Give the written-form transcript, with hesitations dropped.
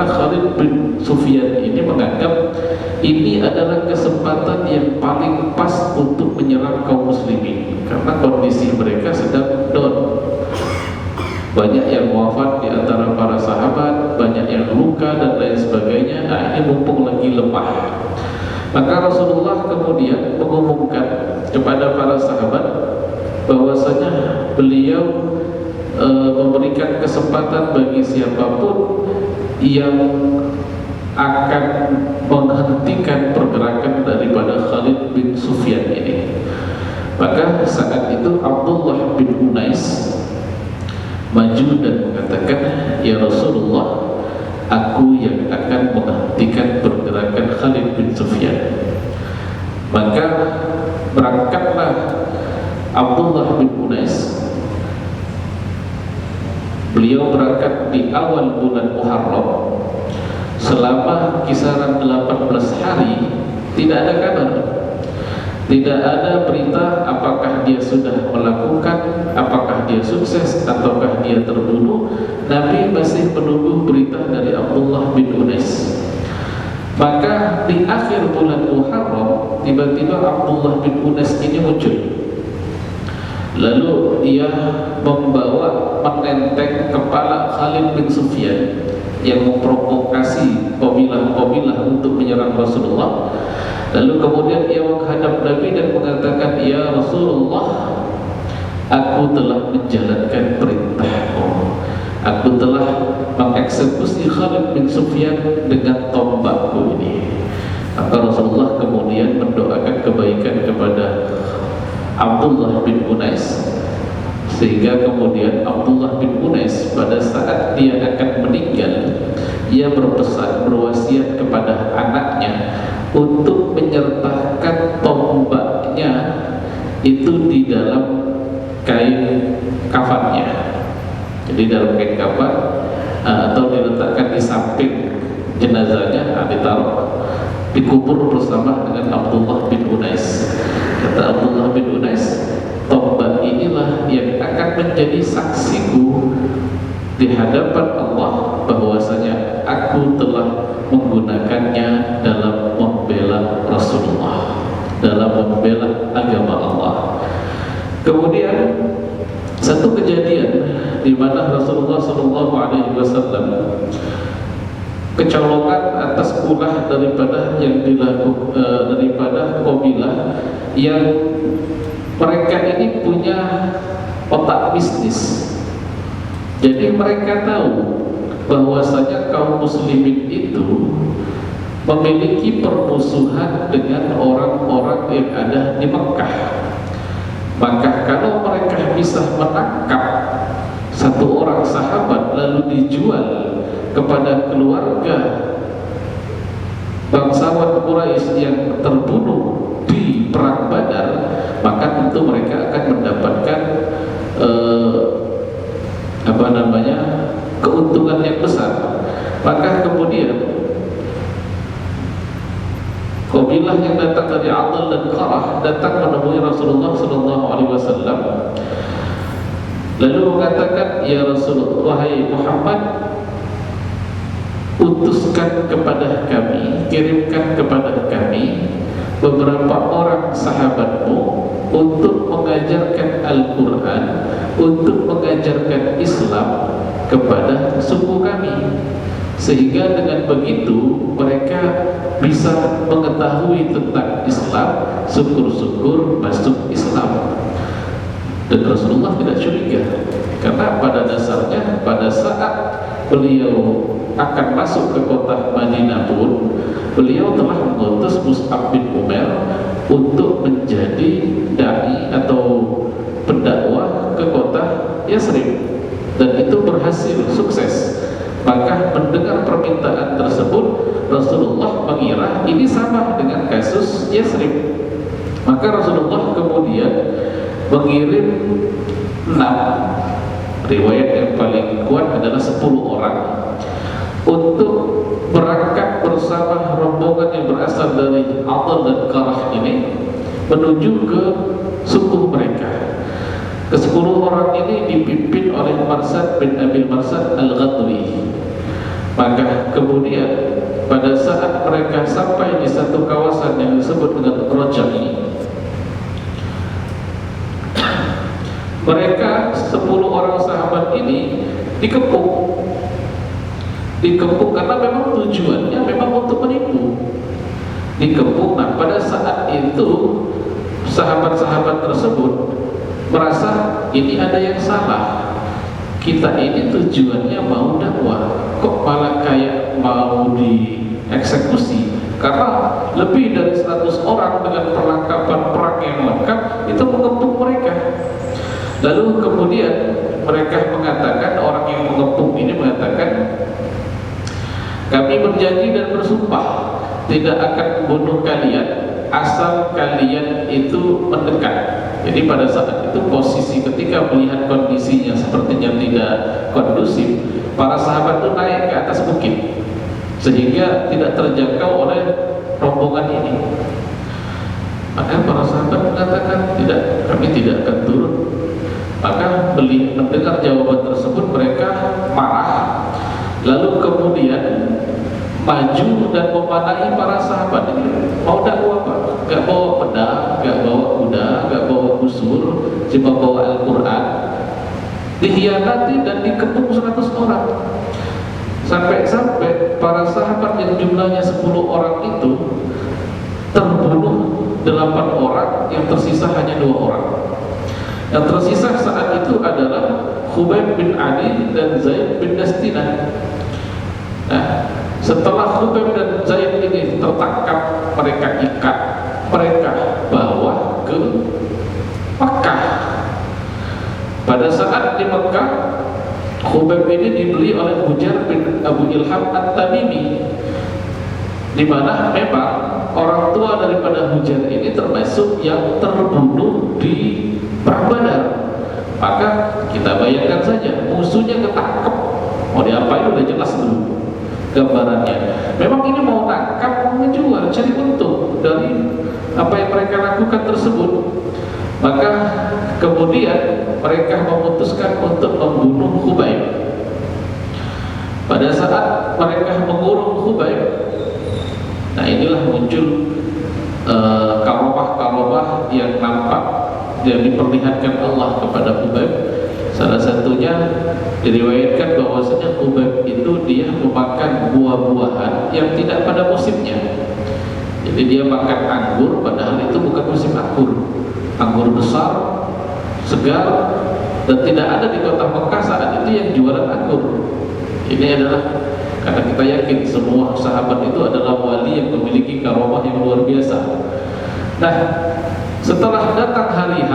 karena Khalid bin Sufyan ini menganggap ini adalah kesempatan yang paling pas untuk menyerang kaum muslimin, karena kondisi mereka sedang down. Banyak yang wafat di antara para sahabat, banyak yang luka dan lain sebagainya. Nah, ini mumpung lagi lemah. Maka Rasulullah kemudian mengumumkan kepada para sahabat bahwasanya beliau memberikan kesempatan bagi siapapun yang akan menghentikan pergerakan daripada Khalid bin Sufyan ini. Maka saat itu Abdullah bin Unais maju dan mengatakan, ya Rasulullah, aku yang akan menghentikan pergerakan Khalid bin Sufyan. Maka berangkatlah Abdullah bin Unais. Beliau berangkat di awal bulan Muharram. Selama kisaran 18 hari tidak ada kabar, tidak ada berita apakah dia sudah melakukan, apakah dia sukses ataukah dia terbunuh. Nabi masih menunggu berita dari Abdullah bin Unais. Maka di akhir bulan Muharram tiba-tiba Abdullah bin Unais ini muncul. Lalu ia membawa menenteng kepala Khalid bin Sufyan yang memprovokasi kabilah-kabilah untuk menyerang Rasulullah. Lalu kemudian ia menghadap Nabi dan mengatakan, ya Rasulullah, aku telah menjalankan perintahmu. Aku telah mengeksekusi Khalid bin Sufyan dengan tombakku ini. Maka Rasulullah kemudian mendoakan kebaikan kepada Abdullah bin Unais, sehingga kemudian Abdullah bin Unais pada saat dia akan meninggal, ia berpesan, berwasiat kepada anaknya untuk menyertakan tombaknya itu di dalam kain kafannya. Jadi dalam kain kafan atau diletakkan di samping jenazahnya, ditaruh, dikubur bersama dengan Abdullah bin Unais. Kata Abdullah bin Unais, tombak inilah yang akan menjadi saksiku di hadapan Allah bahwasanya aku telah menggunakannya dalam membela Rasulullah, dalam membela agama Allah. Kemudian satu kejadian di mana Rasulullah SAW kecolongan atas ulah daripada yang dilakukan daripada kabilah yang mereka ini punya otak bisnis. Jadi mereka tahu bahwasanya kaum muslimin itu memiliki permusuhan dengan orang-orang yang ada di Mekah. Maka kalau mereka bisa menangkap satu orang sahabat lalu dijual kepada keluarga bangsawan Quraisy yang terbunuh di perang Badar, maka tentu mereka akan mendapatkan keuntungan yang besar. Maka kemudian kabilah yang datang dari Adl dan Qarah datang menemui Rasulullah SAW, lalu mengatakan, ya Rasulullah, wahai Muhammad, utuskan kepada kami, kirimkan kepada kami beberapa orang sahabatmu untuk mengajarkan Al-Quran, untuk mengajarkan Islam kepada suku kami, sehingga dengan begitu mereka bisa mengetahui tentang Islam, syukur-syukur masuk Islam. Dan Rasulullah tidak curiga, karena pada dasarnya pada saat beliau akan masuk ke kota Madinah pun beliau telah mengutus Mus'ab bin Umair untuk menjadi dai atau pendakwah ke kota Yasrib, dan itu berhasil, sukses. Maka mendengar permintaan tersebut, Rasulullah mengira ini sama dengan kasus Yasrib. Maka Rasulullah kemudian mengirim 6, riwayat yang paling kuat adalah 10 orang untuk berangkat bersama rombongan yang berasal dari Adl dan Qarah ini menuju ke suku mereka. Ke-10 orang ini dipimpin oleh Marsad bin Abil Marsad Al-Ghadri. Maka kemudian pada saat mereka sampai di satu kawasan yang disebut dengan Roja ini, mereka 10 orang sahabat ini dikepung karena memang tujuannya memang untuk menipu, dikepung. Nah, pada saat itu sahabat-sahabat tersebut merasa ini ada yang salah, kita ini tujuannya mau dakwah, kok malah kayak mau dieksekusi. Karena lebih dari 100 orang dengan perlengkapan perang yang lengkap itu mengepung mereka. Lalu kemudian mereka mengatakan, orang yang mengepung ini mengatakan, kami berjanji dan bersumpah tidak akan membunuh kalian asal kalian itu mendekat. Jadi pada saat itu posisi ketika melihat kondisinya sepertinya tidak kondusif, para sahabat itu naik ke atas bukit sehingga tidak terjangkau oleh rombongan ini. Maka para sahabat mengatakan, tidak, kami tidak akan turun. Maka mendengar jawaban tersebut mereka marah, lalu kemudian maju dan memanai para sahabat ini. Mau dakwah apa? Gak bawa pedang, gak bawa kuda, gak bawa busur, cuma bawa Al-Quran. Dikhianati dan dikepung 100 orang. Sampai-sampai para sahabat yang jumlahnya 10 orang itu terbunuh 8 orang, yang tersisa hanya 2 orang. Yang tersisa saat itu adalah Khubayb bin Ali dan Zaid bin Dastinah. Nah, setelah Khubayb dan Zaid ini tertangkap, mereka ikat, mereka bawa ke Makkah. Pada saat di Makkah, Khubayb ini dibeli oleh Hujar bin Abu Ilham At-Tamimi, di mana memang orang tua daripada Hujar ini termasuk yang terbunuh di Perang Badar. Maka kita bayangkan saja, musuhnya ketangkep, mau diapain udah jelas dulu gambarannya. Memang ini mau tangkap, mau menjual, cari untung dari apa yang mereka lakukan tersebut. Maka kemudian mereka memutuskan untuk membunuh Khubayb. Pada saat mereka mengurung Khubayb, nah inilah muncul karomah-karomah yang nampak yang diperlihatkan Allah kepada Khubayb. Salah satunya diriwayatkan bahwasanya Khubayb itu dia memakan buah-buahan yang tidak pada musimnya. Jadi dia makan anggur padahal itu bukan musim anggur. Anggur besar, segar, dan tidak ada di kota Mekah saat itu yang jualan anggur. Ini adalah karena kita yakin semua sahabat itu adalah wali yang memiliki karomah yang luar biasa. Nah, setelah datang hari H,